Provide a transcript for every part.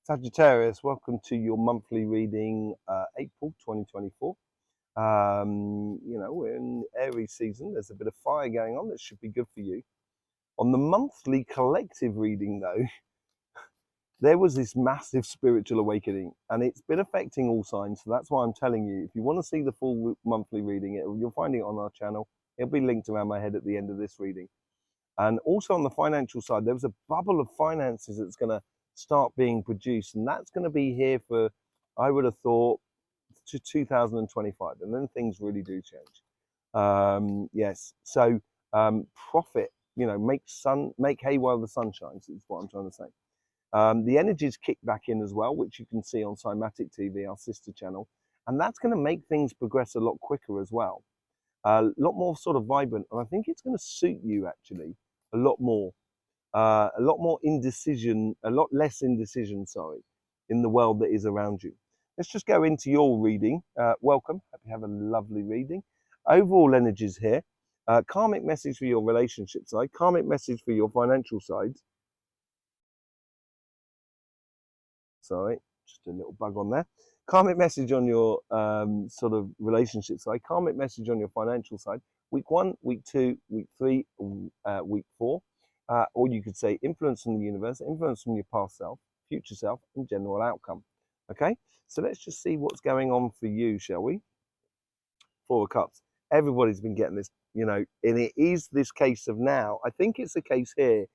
Sagittarius, welcome to your monthly reading, April 2024. We're in Aries season. There's a bit of fire going on that should be good for you. On the monthly collective reading, though, there was this massive spiritual awakening, and it's been affecting all signs. So that's why I'm telling you, if you want to see the full monthly reading, you're finding it on our channel. It'll be linked around my head at the end of this reading. And also on the financial side, there was a bubble of finances that's going to start being produced, and that's going to be here for, I would have thought, to 2025, and then things really do change. Yes, so profit, make hay while the sun shines is what I'm trying to say. The energies kick back in as well, which you can see on Cymatic TV, our sister channel, and that's going to make things progress a lot quicker as well, a lot more sort of vibrant, and I think it's going to suit you actually a lot more indecision, a lot less indecision, sorry, in the world that is around you. Let's just go into your reading. Welcome, hope you have a lovely reading. Overall energies here, karmic message for your relationship side, karmic message for your financial side. Sorry, just a little bug on there. Karmic message on your sort of relationship side, karmic message on your financial side, week 1, week 2, week 3, week 4. Or you could say influence from the universe, influence from your past self, future self, and general outcome. Okay, so let's just see what's going on for you, shall we? 4 of Cups. Everybody's been getting this, and it is this case of now. I think it's a case here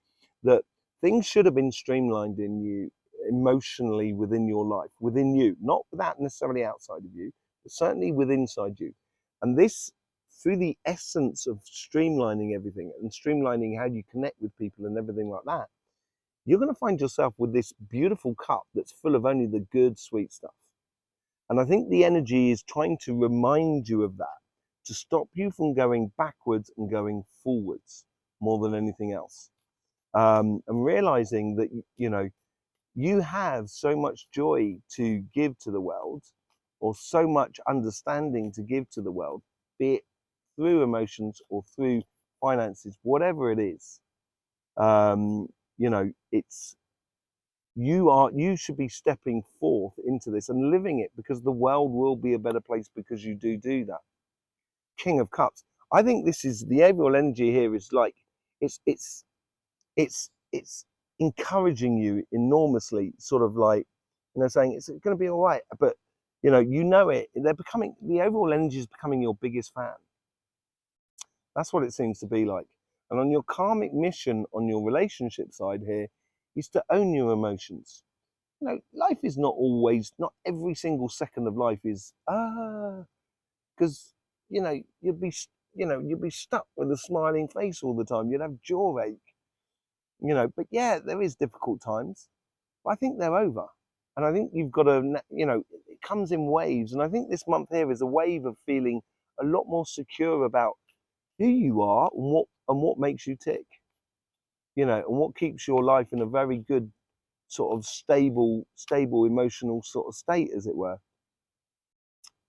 that things should have been streamlined in you emotionally within your life, within you, not without necessarily outside of you, but certainly within inside you. And this, through the essence of streamlining everything and streamlining how you connect with people and everything like that, you're going to find yourself with this beautiful cup that's full of only the good, sweet stuff. And I think the energy is trying to remind you of that, to stop you from going backwards and going forwards more than anything else. And realizing that, you have so much joy to give to the world, or so much understanding to give to the world, be it through emotions or through finances, whatever it is. You should be stepping forth into this and living it, because the world will be a better place because you do that. King of Cups. I think this is the overall energy here is like it's encouraging you enormously, sort of like, saying it's going to be all right, but the overall energy is becoming your biggest fan. That's what it seems to be like. And on your karmic mission on your relationship side here is to own your emotions. Life is not every single second of life is because you'd be stuck with a smiling face all the time. You'd have jaw ache. But yeah, there is difficult times, but I think they're over. And I think you've got to, it comes in waves. And I think this month here is a wave of feeling a lot more secure about who you are and what makes you tick, and what keeps your life in a very good sort of stable emotional sort of state, as it were.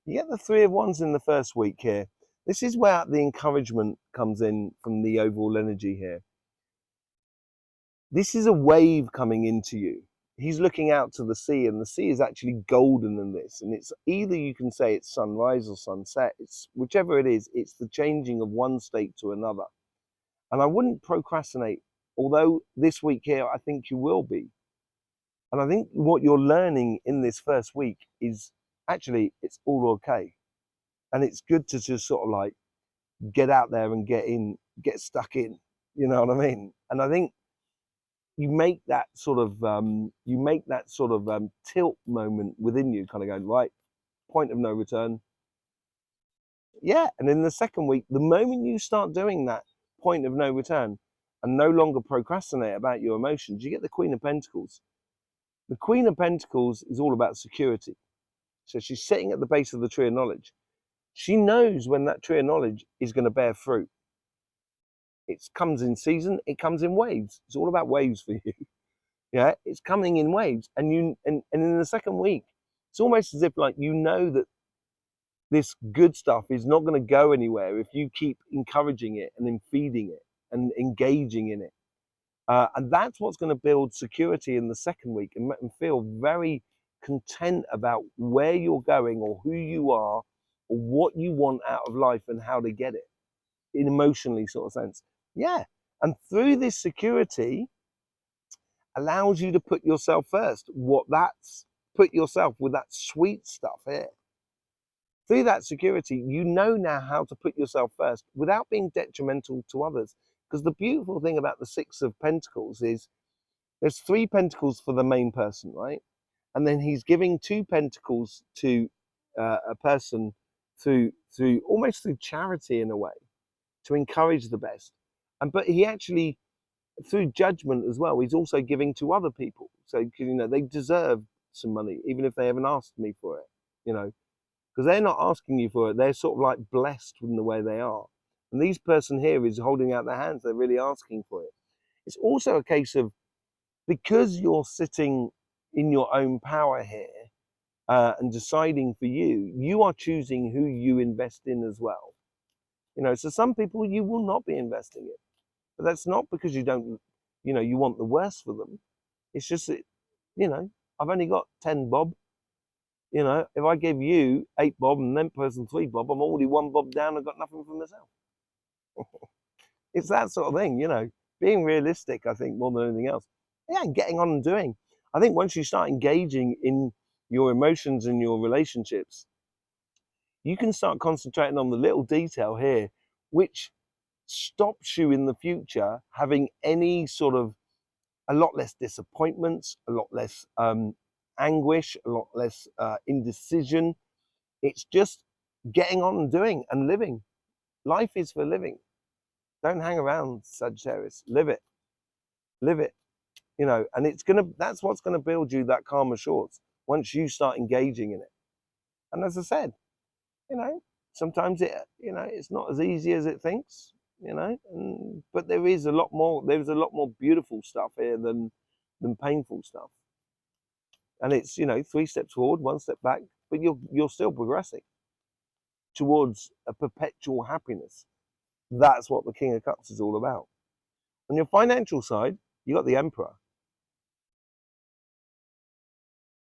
You get the 3 of Wands in the first week here. This is where the encouragement comes in from the overall energy here. This is a wave coming into you. He's looking out to the sea, and the sea is actually golden in this. And it's either, you can say it's sunrise or sunset. It's whichever it is, it's the changing of one state to another. And I wouldn't procrastinate, although this week here, I think you will be. And I think what you're learning in this first week is actually it's all okay. And it's good to just sort of like get out there and get stuck in, you know what I mean? And I think you make that sort of tilt moment within you, kind of going, right, point of no return. Yeah, and in the second week, the moment you start doing that point of no return and no longer procrastinate about your emotions, you get the Queen of Pentacles. The Queen of Pentacles is all about security. So she's sitting at the base of the tree of knowledge. She knows when that tree of knowledge is going to bear fruit. It comes in season, it comes in waves. It's all about waves for you. Yeah, it's coming in waves. And in the second week, it's almost as if like that this good stuff is not going to go anywhere if you keep encouraging it and then feeding it and engaging in it. And that's what's going to build security in the second week and make them feel very content about where you're going or who you are or what you want out of life and how to get it in emotionally sort of sense. Yeah. And through this security allows you to put yourself first. Put yourself with that sweet stuff here. Through that security, you know now how to put yourself first without being detrimental to others. Because the beautiful thing about the Six of Pentacles is there's 3 pentacles for the main person, right? And then he's giving 2 pentacles to a person through almost through charity in a way, to encourage the best. But he actually, through judgment as well, he's also giving to other people. So they deserve some money, even if they haven't asked me for it. Because they're not asking you for it. They're sort of like blessed in the way they are. And this person here is holding out their hands. They're really asking for it. It's also a case of, because you're sitting in your own power here and deciding for you, you are choosing who you invest in as well. So some people you will not be investing in, but that's not because you don't, you want the worst for them. It's just that, I've only got 10 bob. If I give you 8 bob and then person 3 bob, I'm already 1 bob down and got nothing for myself. It's that sort of thing, being realistic, I think, more than anything else. Yeah, and getting on and doing. I think once you start engaging in your emotions and your relationships, you can start concentrating on the little detail here, which stops you in the future having any sort of, a lot less disappointments, a lot less anguish, a lot less indecision. It's just getting on and doing and living. Life is for living. Don't hang around, Sagittarius. Live it. Live it. And that's what's gonna build you that calm assurance once you start engaging in it. And as I said, sometimes it's not as easy as it thinks, but there's a lot more beautiful stuff here than painful stuff. And it's 3 steps forward, 1 step back, but you're still progressing towards a perpetual happiness. That's what the King of Cups is all about. On your financial side, you got the Emperor.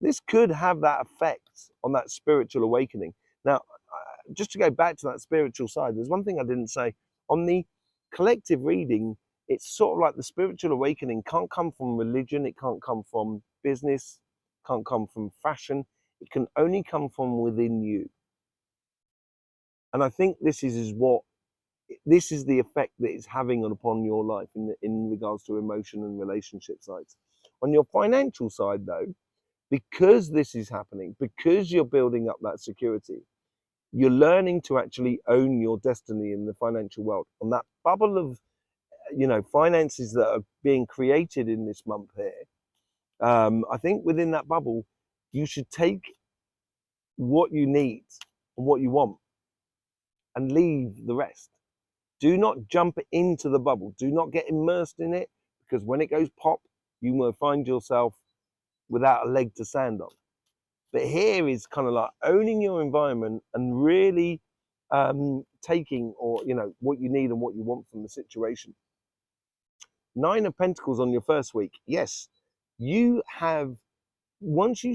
This could have that effect on that spiritual awakening. Now, just to go back to that spiritual side, there's one thing I didn't say. On the collective reading, it's sort of like the spiritual awakening can't come from religion, it can't come from business, can't come from fashion. It can only come from within you. And I think this is the effect that it's having upon your life in regards to emotion and relationship sides. On your financial side, though, because this is happening, because you're building up that security, you're learning to actually own your destiny in the financial world. On that bubble of, finances that are being created in this month here, I think within that bubble, you should take what you need and what you want and leave the rest. Do not jump into the bubble. Do not get immersed in it, because when it goes pop, you will find yourself without a leg to stand on. But here is kind of like owning your environment and really taking what you need and what you want from the situation. 9 of Pentacles on your first week. Yes, you have, once you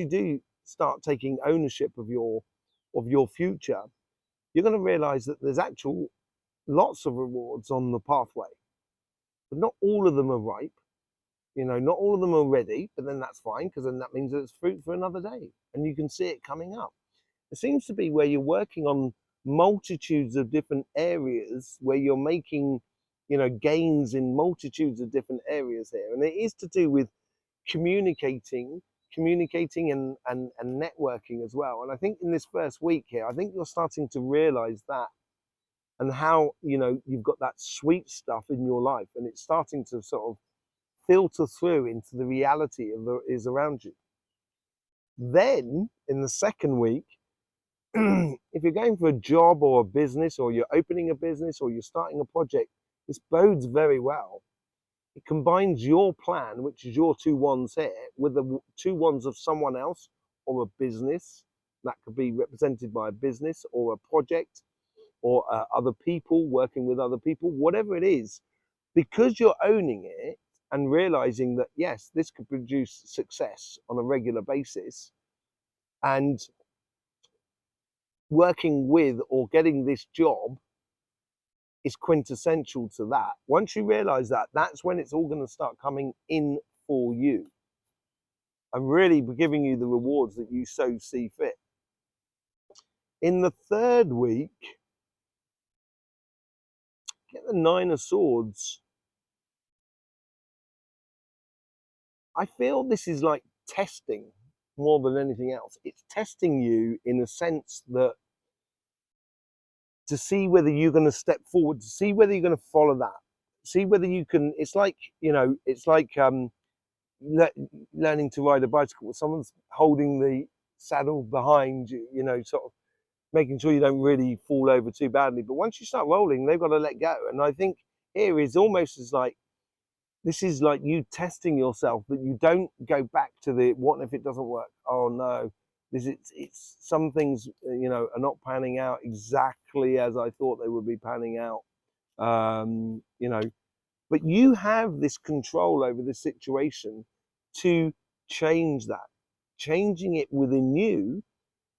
do start taking ownership of your future, you're going to realize that there's lots of rewards on the pathway, but not all of them are ripe. Not all of them are ready, but then that's fine, because then that means that it's fruit for another day and you can see it coming up. It seems to be where you're working on multitudes of different areas, where you're making, gains in multitudes of different areas here. And it is to do with communicating and networking as well. And I think in this first week here, I think you're starting to realize that, and how, you've got that sweet stuff in your life, and it's starting to sort of filter through into the reality of that is around you. Then in the second week, if you're going for a job or a business, or you're opening a business, or you're starting a project, this bodes very well. It combines your plan, which is your 2 wands here, with the 2 wands of someone else or a business. That could be represented by a business or a project, or other people, working with other people, whatever it is. because you're owning it and realizing that, yes, this could produce success on a regular basis, and working with or getting this job is quintessential to that. Once you realize that, that's when it's all going to start coming in for you and really giving you the rewards that you so see fit. In the third week, get the Nine of Swords. I feel this is like testing more than anything else. It's testing you in a sense that to see whether you're going to step forward, to see whether you're going to follow that, see whether you can. It's like, you know, it's like learning to ride a bicycle. Someone's holding the saddle behind you, you know, sort of making sure you don't really fall over too badly. But once you start rolling, they've got to let go. And I think here is almost as like, this is like you testing yourself, that you don't go back to the what if it doesn't work. Oh no, it's some things, you know, are not panning out exactly as I thought they would be panning out. You know, but you have this control over this situation to change that, changing it within you.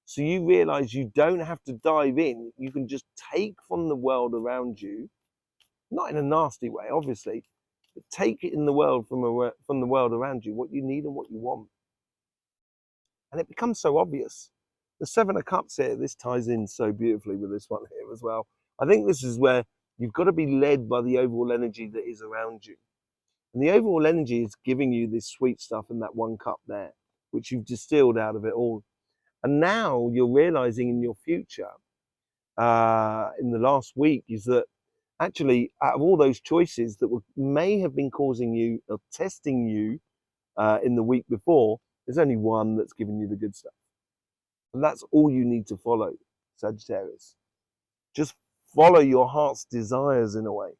So you realize you don't have to dive in. You can just take from the world around you, not in a nasty way, obviously, but take it in the world from the world around you, what you need and what you want. And it becomes so obvious. The Seven of Cups here, this ties in so beautifully with this one here as well. I think this is where you've got to be led by the overall energy that is around you. And the overall energy is giving you this sweet stuff in that one cup there, which you've distilled out of it all. And now you're realizing in your future, in the last week, is that actually out of all those choices that may have been causing you or testing you in the week before, there's only one that's giving you the good stuff. And that's all you need to follow, Sagittarius. Just follow your heart's desires in a way.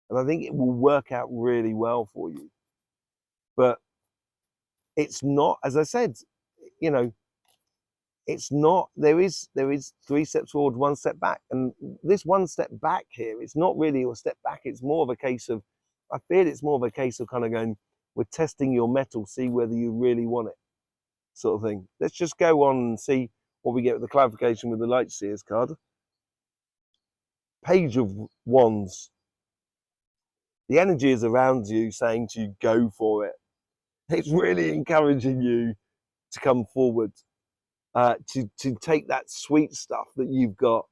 And I think it will work out really well for you. But it's not, as I said, you know, it's not, there is 3 steps forward, 1 step back. And this 1 step back here, it's not really a step back. It's more of a case of, I feel it's more of a case of kind of going, we're testing your mettle, see whether you really want it, sort of thing. Let's just go on and see what we get with the clarification with the Light Seers card. Page of Wands. The energy is around you saying to you, go for it. It's really encouraging you to come forward, to take that sweet stuff that you've got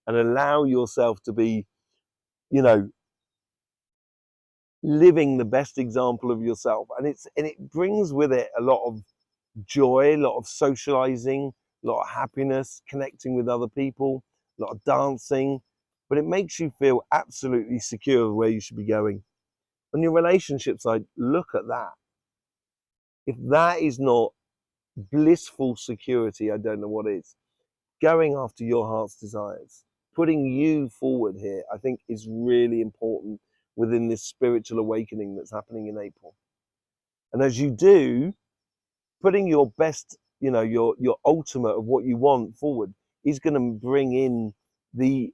and allow yourself to be, you know, living the best example of yourself. And it brings with it a lot of joy, a lot of socializing, a lot of happiness, connecting with other people, a lot of dancing, but it makes you feel absolutely secure of where you should be going. On your relationship side, look at that. If that is not blissful security, I don't know what is. Going after your heart's desires, putting you forward here, I think is really important within this spiritual awakening that's happening in April. And as you do, putting your best, you know, your ultimate of what you want forward is going to bring in the,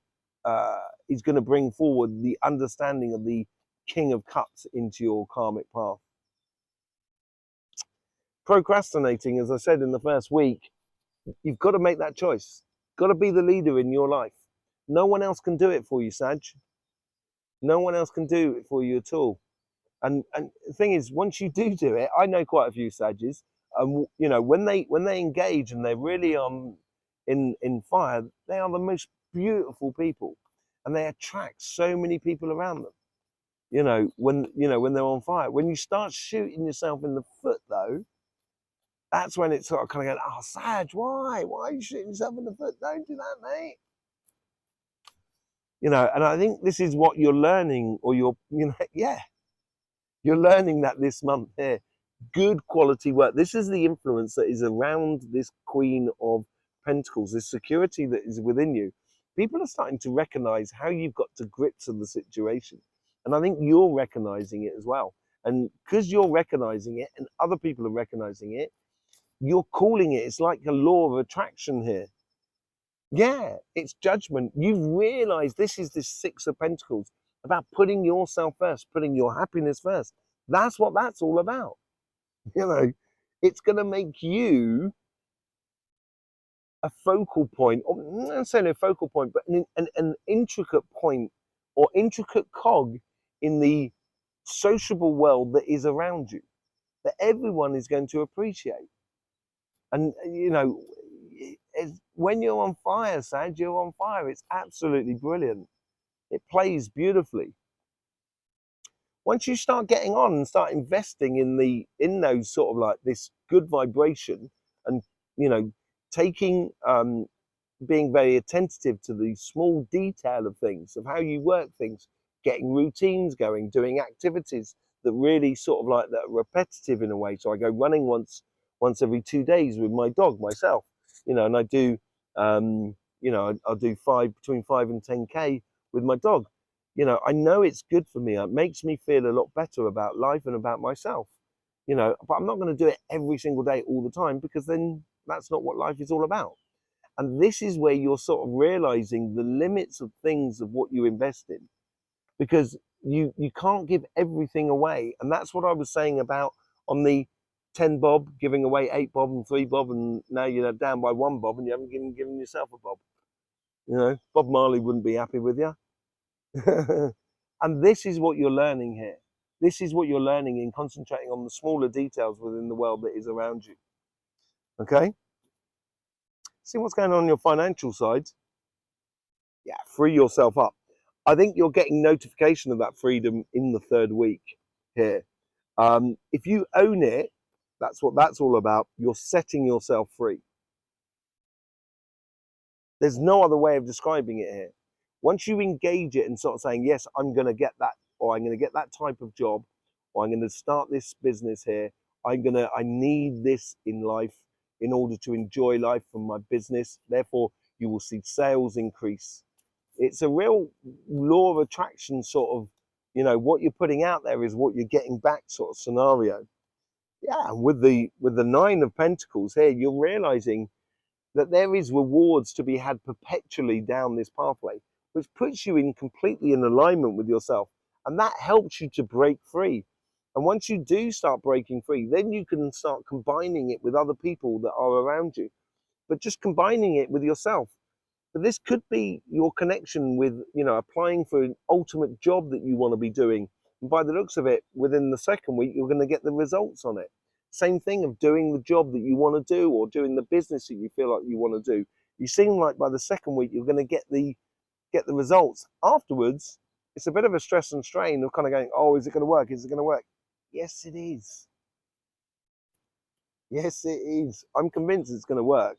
is going to bring forward the understanding of the King of Cups into your karmic path. Procrastinating, as I said in the first week, you've got to make that choice. Got to be the leader in your life. No one else can do it for you, Sag. No one else can do it for you at all. And the thing is, once you do it, I know quite a few Sages. You know, when they engage and they're really in fire, they are the most beautiful people, and they attract so many people around them. You know, when they're on fire. When you start shooting yourself in the foot, though, that's when it's sort of kind of going, oh, Sag, why are you shooting yourself in the foot? Don't do that, mate. You know, and I think this is what you're learning, or you're learning that this month here. Good quality work. This is the influence that is around this Queen of Pentacles, this security that is within you. People are starting to recognize how you've got to grips with the situation. And I think you're recognizing it as well. And because you're recognizing it and other people are recognizing it, you're calling it. It's like a law of attraction here. Yeah, it's judgment. You've realized this is this 6 of Pentacles. about putting yourself first, putting your happiness first. That's what that's all about. You know, it's going to make you a focal point, or not necessarily a focal point, but an intricate point or intricate cog in the sociable world that is around you, that everyone is going to appreciate. And, you know, when you're on fire, Sag, you're on fire. It's absolutely brilliant. It plays beautifully. Once you start getting on and start investing in those sort of like this good vibration, and you know, taking being very attentive to the small detail of things, of how you work things, getting routines going, doing activities that really sort of like that are repetitive in a way. So I go running once every 2 days with my dog myself, you know, and I do you know, I'll do between 5 and 10K with my dog. You know, I know it's good for me. It makes me feel a lot better about life and about myself. You know, but I'm not going to do it every single day all the time, because then that's not what life is all about. And this is where you're sort of realizing the limits of things of what you invest in, because you can't give everything away. And that's what I was saying about on the 10 bob, giving away 8 bob and 3 bob, and now you're down by 1 bob and you haven't given yourself a bob. You know, Bob Marley wouldn't be happy with you. And this is what you're learning here. This is what you're learning in concentrating on the smaller details within the world that is around you. Okay? See what's going on your financial side. Yeah, free yourself up. I think you're getting notification of that freedom in the 3rd week here. If you own it, that's what that's all about. You're setting yourself free. There's no other way of describing it here. Once you engage it and sort of saying, yes, I'm going to get that, or I'm going to get that type of job, or I'm going to start this business here, I need this in life in order to enjoy life from my business. Therefore, you will see sales increase. It's a real law of attraction sort of, you know, what you're putting out there is what you're getting back sort of scenario. Yeah, and with the 9 of Pentacles here, you're realizing that there is rewards to be had perpetually down this pathway, which puts you in completely in alignment with yourself. And that helps you to break free. And once you do start breaking free, then you can start combining it with other people that are around you, but just combining it with yourself. But this could be your connection with, you know, applying for an ultimate job that you want to be doing. And by the looks of it, within the 2nd week, you're going to get the results on it. Same thing of doing the job that you want to do, or doing the business that you feel like you want to do. You seem like by the 2nd week, you're going to get the results. Afterwards, it's a bit of a stress and strain of kind of going, oh, is it going to work? Is it going to work? Yes, it is. Yes, it is. I'm convinced it's going to work.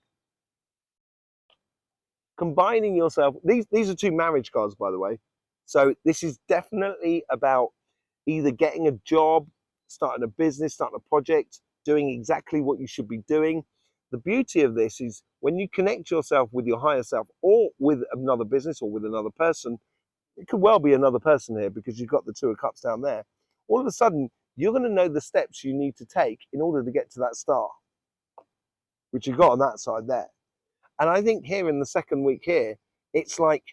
Combining yourself, these are 2 marriage cards, by the way. So this is definitely about either getting a job, starting a business, starting a project, doing exactly what you should be doing. The beauty of this is when you connect yourself with your higher self, or with another business, or with another person. It could well be another person here, because you've got the 2 of Cups down there. All of a sudden, you're going to know the steps you need to take in order to get to that star, which you've got on that side there. And I think here in the 2nd week here, it's like,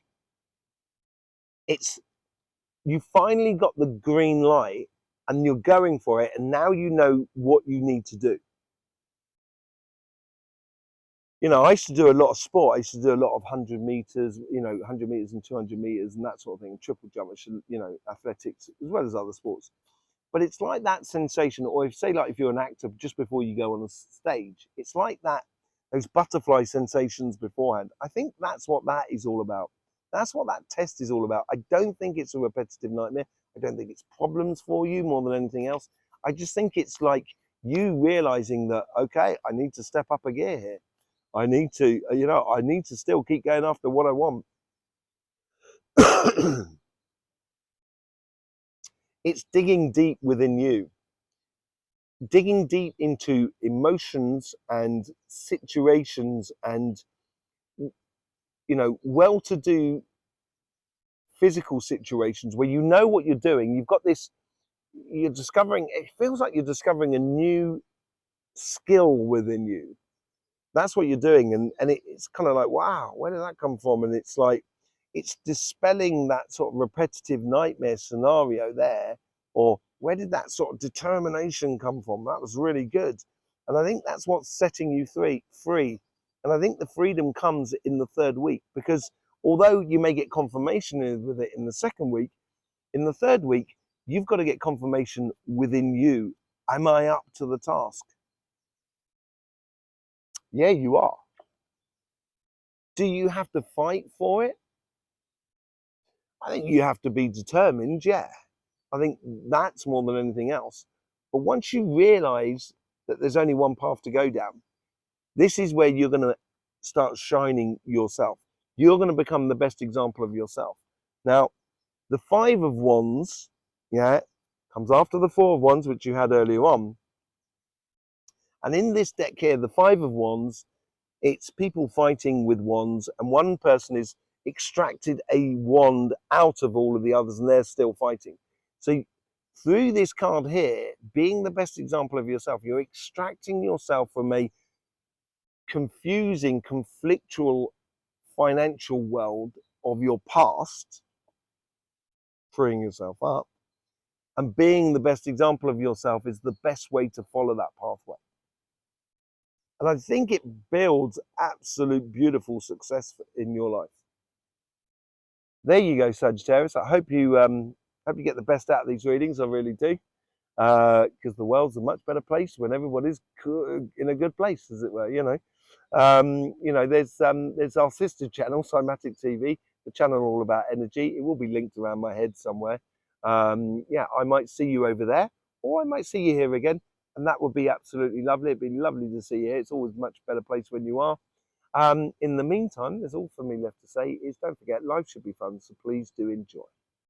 you finally got the green light and you're going for it. And now you know what you need to do. You know, I used to do a lot of sport. I used to do a lot of 100 meters, you know, 100 meters and 200 meters and that sort of thing, triple jump, you know, athletics, as well as other sports. But it's like that sensation, or if you're an actor, just before you go on a stage, it's like that, those butterfly sensations beforehand. I think that's what that is all about. That's what that test is all about. I don't think it's a repetitive nightmare. I don't think it's problems for you more than anything else. I just think it's like you realizing that, okay, I need to step up a gear here. I need to, you know, I need to still keep going after what I want. It's digging deep within you. Digging deep into emotions and situations and, you know, well-to-do physical situations where you know what you're doing. You've got this, you're discovering, it feels like you're discovering a new skill within you. That's what you're doing. And it's kind of like, wow, where did that come from? And it's like, it's dispelling that sort of repetitive nightmare scenario there, or where did that sort of determination come from? That was really good. And I think that's what's setting you free. And I think the freedom comes in the third week, because although you may get confirmation with it in the second week, in the third week, you've got to get confirmation within you. Am I up to the task? Yeah, you are. Do you have to fight for it? I think you have to be determined, yeah. I think that's more than anything else. But once you realize that there's only one path to go down, this is where you're going to start shining yourself. You're going to become the best example of yourself. Now, the Five of Wands, yeah, comes after the Four of Wands, which you had earlier on. And in this deck here, the Five of Wands, it's people fighting with wands, and one person is extracted a wand out of all of the others, and they're still fighting. So through this card here, being the best example of yourself, you're extracting yourself from a confusing, conflictual financial world of your past, freeing yourself up, and being the best example of yourself is the best way to follow that pathway. And I think it builds absolute beautiful success in your life. There you go, Sagittarius. I hope you get the best out of these readings. I really do, because the world's a much better place when everybody's in a good place, as it were. There's our sister channel, Cymatic TV, the channel all about energy. It will be linked around my head somewhere. Yeah, I might see you over there, or I might see you here again. And that would be absolutely lovely. It'd be lovely to see you here. It's always a much better place when you are. In the meantime, there's all for me left to say is don't forget, life should be fun, so please do enjoy.